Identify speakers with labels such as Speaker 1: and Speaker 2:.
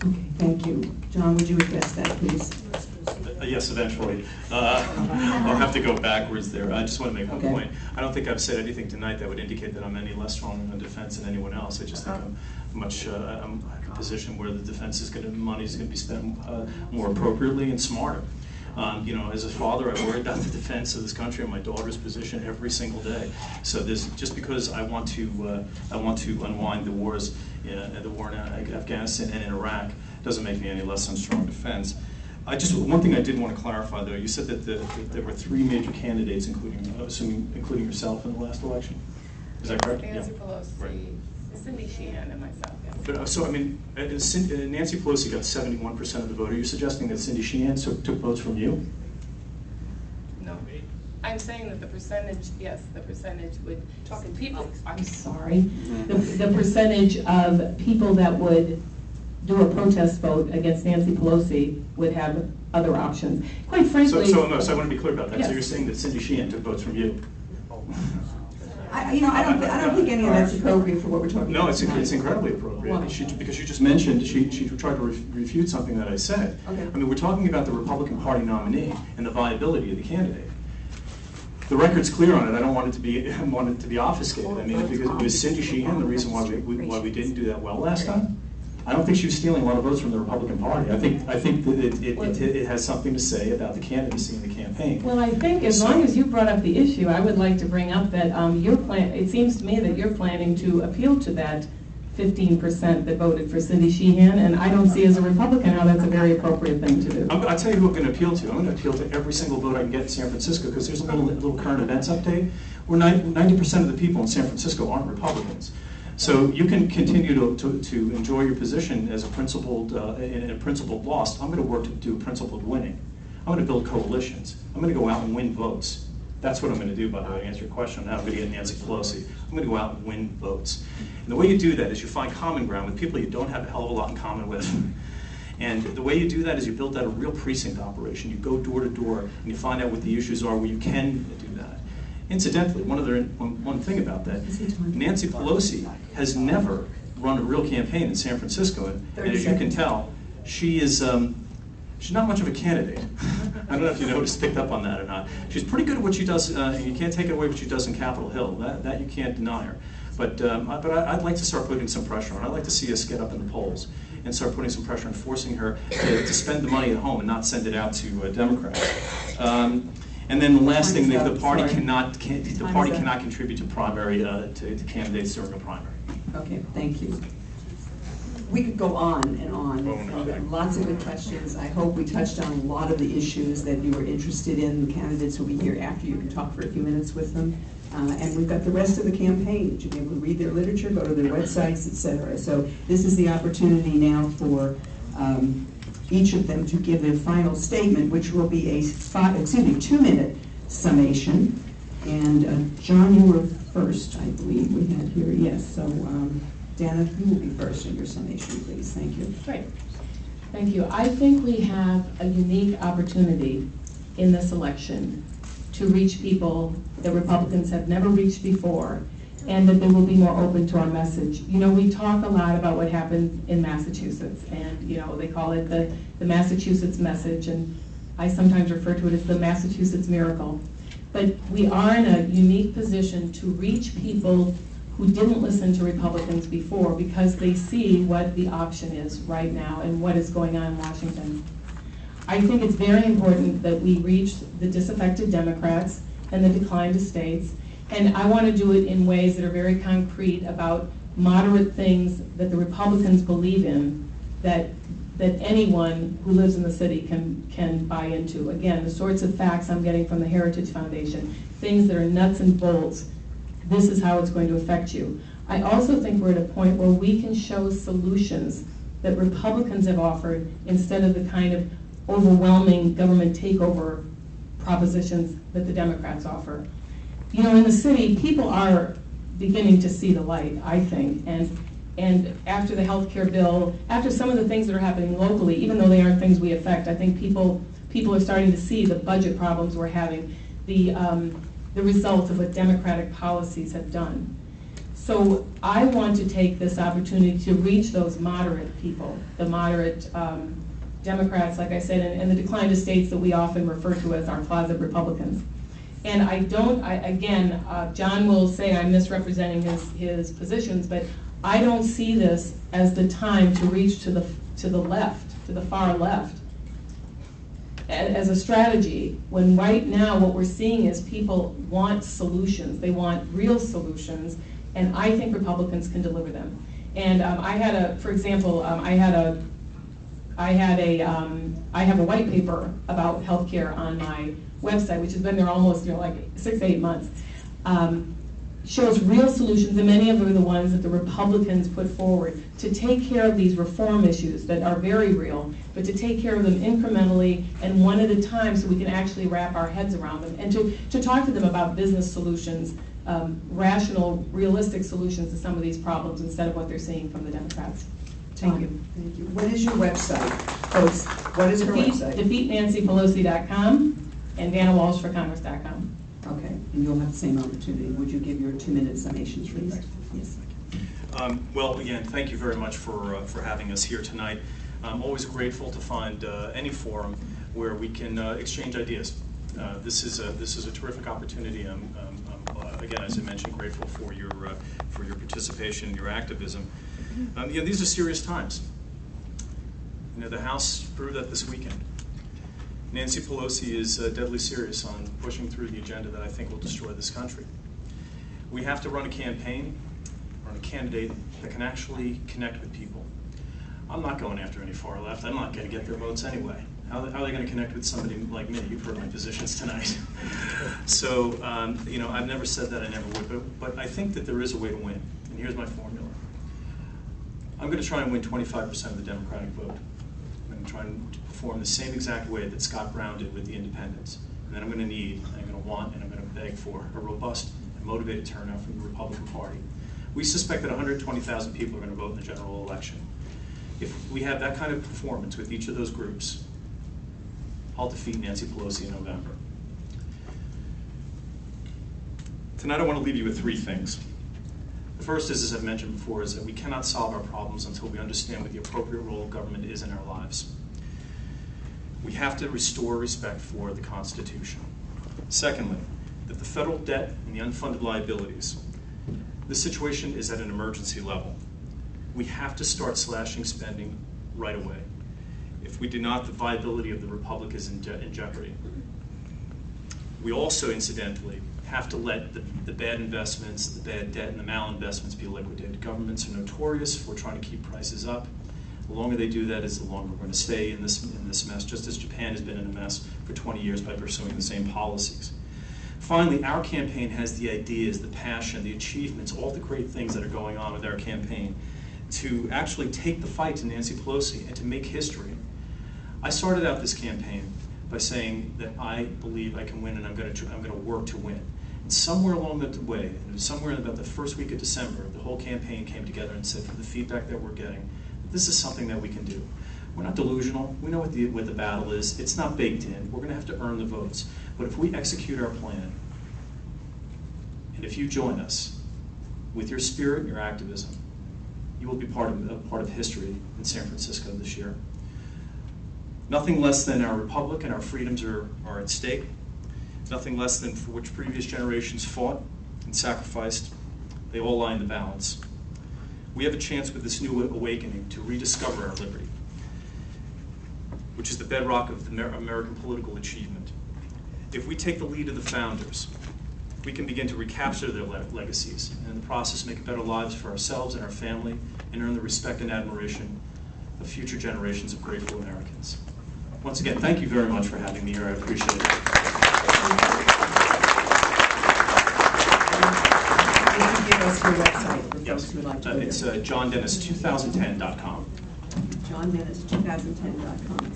Speaker 1: Okay, thank you. John, would you address that, please?
Speaker 2: Yes, eventually. I'll have to go backwards there. I just want to make one point. I don't think I've said anything tonight that would indicate that I'm any less strong on defense than anyone else. I just think I'm in a position where the defense money is going to be spent more appropriately and smarter. You know, as a father, I worry about the defense of this country and my daughter's position every single day. So just because I want to unwind the wars, the war in Afghanistan and in Iraq, doesn't make me any less on strong defense. One thing I did want to clarify, though, you said that there were 3 major candidates, including yourself in the last election. Is that correct?
Speaker 3: Nancy Pelosi, right. Cindy Sheehan, and myself. Yes.
Speaker 2: But, so, I mean, Nancy Pelosi got 71% of the vote. Are you suggesting that Cindy Sheehan took votes from you?
Speaker 3: No. I'm saying that the percentage, yes, the percentage would talk to people.
Speaker 4: I'm sorry. The percentage of people that would do a protest vote against Nancy Pelosi would have other options. Quite frankly.
Speaker 2: So I want to be clear about that.
Speaker 4: Yes.
Speaker 2: So you're saying that Cindy Sheehan took votes from you?
Speaker 1: I don't think any of that's appropriate for what we're talking about.
Speaker 2: No, it's incredibly appropriate. Because you just mentioned she tried to refute something that I said.
Speaker 1: Okay.
Speaker 2: I mean, we're talking about the Republican Party nominee and the viability of the candidate. The record's clear on it. I don't want it to be obfuscated. I mean, because it was Cindy Sheehan the reason why we didn't do that well last time. I don't think she was stealing a lot of votes from the Republican Party. I think that it has something to say about the candidacy and the campaign.
Speaker 4: Well, I think as long as you brought up the issue, I would like to bring up that it seems to me that you're planning to appeal to that 15% that voted for Cindy Sheehan, and I don't see as a Republican how that's a very appropriate thing to do.
Speaker 2: I'll tell you who I'm going to appeal to. I'm going to appeal to every single vote I can get in San Francisco, because there's a little current events update where 90% of the people in San Francisco aren't Republicans. So you can continue to enjoy your position as a principled, in a principled loss. I'm going to work to do principled winning. I'm going to build coalitions. I'm going to go out and win votes. That's what I'm going to do, by the way, to answer your question. Now I'm going to get Nancy Pelosi. I'm going to go out and win votes. And the way you do that is you find common ground with people you don't have a hell of a lot in common with. And the way you do that is you build out a real precinct operation. You go door to door and you find out what the issues are where you can do that. Incidentally, one thing about that, Nancy Pelosi has never run a real campaign in San Francisco, and as you can tell, she's not much of a candidate. I don't know if you picked up on that or not. She's pretty good at what she does, and you can't take it away what she does in Capitol Hill. That you can't deny her. But I'd like to start putting some pressure on her. I'd like to see us get up in the polls and start putting some pressure and forcing her to spend the money at home and not send it out to Democrats. And then the last thing, the party cannot contribute to primary to candidates during a primary.
Speaker 1: Okay, thank you. We could go on and on. Lots of good questions. I hope we touched on a lot of the issues that you were interested in. The candidates will be here after. You can talk for a few minutes with them. And we've got the rest of the campaign that you'll be able to read their literature, go to their websites, etc. So this is the opportunity now for each of them to give their final statement, which will be a 2-minute summation. And John, you were first, I believe we had here. Yes, so Dana, you will be first in your summation, please. Thank you.
Speaker 4: Great. Thank you. I think we have a unique opportunity in this election to reach people that Republicans have never reached before, and that they will be more open to our message. You know, we talk a lot about what happened in Massachusetts, and you know, they call it the Massachusetts message, and I sometimes refer to it as the Massachusetts miracle. But we are in a unique position to reach people who didn't listen to Republicans before, because they see what the option is right now and what is going on in Washington. I think it's very important that we reach the disaffected Democrats and the declined estates, and I want to do it in ways that are very concrete about moderate things that the Republicans believe in, that anyone who lives in the city can buy into. Again, the sorts of facts I'm getting from the Heritage Foundation, things that are nuts and bolts. This is how it's going to affect you. I also think we're at a point where we can show solutions that Republicans have offered instead of the kind of overwhelming government takeover propositions that the Democrats offer. You know, in the city, people are beginning to see the light, I think, and after the health care bill, after some of the things that are happening locally, even though they aren't things we affect, I think people are starting to see the budget problems we're having, the results of what Democratic policies have done. So I want to take this opportunity to reach those moderate people, the moderate Democrats, like I said, and the declined estates that we often refer to as our closet Republicans. And again, John will say I'm misrepresenting his positions, but I don't see this as the time to reach to the left, to the far left, as a strategy, when right now what we're seeing is people want solutions. They want real solutions, and I think Republicans can deliver them. And I have a white paper about healthcare on my website, which has been there almost like 6 to 8 months. Shows real solutions, and many of them are the ones that the Republicans put forward to take care of these reform issues that are very real, but to take care of them incrementally and one at a time so we can actually wrap our heads around them, and to talk to them about business solutions, rational, realistic solutions to some of these problems instead of what they're seeing from the Democrats. Thank you.
Speaker 1: Thank you. What is your website, folks? What is her website?
Speaker 4: DefeatNancyPelosi.com and DanaWalshForCongress.com.
Speaker 1: Okay, and you'll have the same opportunity. Would you give your 2-minute summations, please? Yes.
Speaker 2: Well, again, thank you very much for having us here tonight. I'm always grateful to find any forum where we can exchange ideas. This is a terrific opportunity. I'm again, as I mentioned, grateful for your participation, your activism. These are serious times. The House proved that this weekend. Nancy Pelosi is deadly serious on pushing through the agenda that I think will destroy this country. We have to run a campaign, run a candidate that can actually connect with people. I'm not going after any far left. I'm not going to get their votes anyway. How are they going to connect with somebody like me? You've heard my positions tonight. So, I've never said that I never would, but I think that there is a way to win, and here's my formula. I'm going to try and win 25% of the Democratic vote. I'm going to try and perform the same exact way that Scott Brown did with the independents. And then I'm going to need, I'm going to want, and I'm going to beg for a robust and motivated turnout from the Republican Party. We suspect that 120,000 people are going to vote in the general election. If we have that kind of performance with each of those groups, I'll defeat Nancy Pelosi in November. Tonight I want to leave you with 3 things. The first is, as I've mentioned before, is that we cannot solve our problems until we understand what the appropriate role of government is in our lives. We have to restore respect for the Constitution. Secondly, that the federal debt and the unfunded liabilities, this situation is at an emergency level. We have to start slashing spending right away. If we do not, the viability of the Republic is in jeopardy. We also, incidentally, have to let the bad investments, the bad debt, and the malinvestments be liquidated. Governments are notorious for trying to keep prices up. The longer they do that, the longer we're going to stay in this mess, just as Japan has been in a mess for 20 years by pursuing the same policies. Finally, our campaign has the ideas, the passion, the achievements, all the great things that are going on with our campaign to actually take the fight to Nancy Pelosi and to make history. I started out this campaign by saying that I believe I can win and I'm going to work to win. And somewhere along the way, somewhere in about the first week of December, the whole campaign came together and said, from the feedback that we're getting, this is something that we can do. We're not delusional. We know what the battle is. It's not baked in. We're going to have to earn the votes. But if we execute our plan, and if you join us with your spirit and your activism, you will be part of history in San Francisco this year. Nothing less than our republic and our freedoms are at stake. Nothing less than for which previous generations fought and sacrificed. They all lie in the balance. We have a chance with this new awakening to rediscover our liberty, which is the bedrock of the American political achievement. If we take the lead of the founders, we can begin to recapture their legacies and in the process make better lives for ourselves and our family and earn the respect and admiration of future generations of grateful Americans. Once again, thank you very much for having me here. I appreciate it.
Speaker 1: Can you give us your website for
Speaker 2: Yes.
Speaker 1: folks who would like to
Speaker 2: It's JohnDennis2010.com.
Speaker 1: JohnDennis2010.com.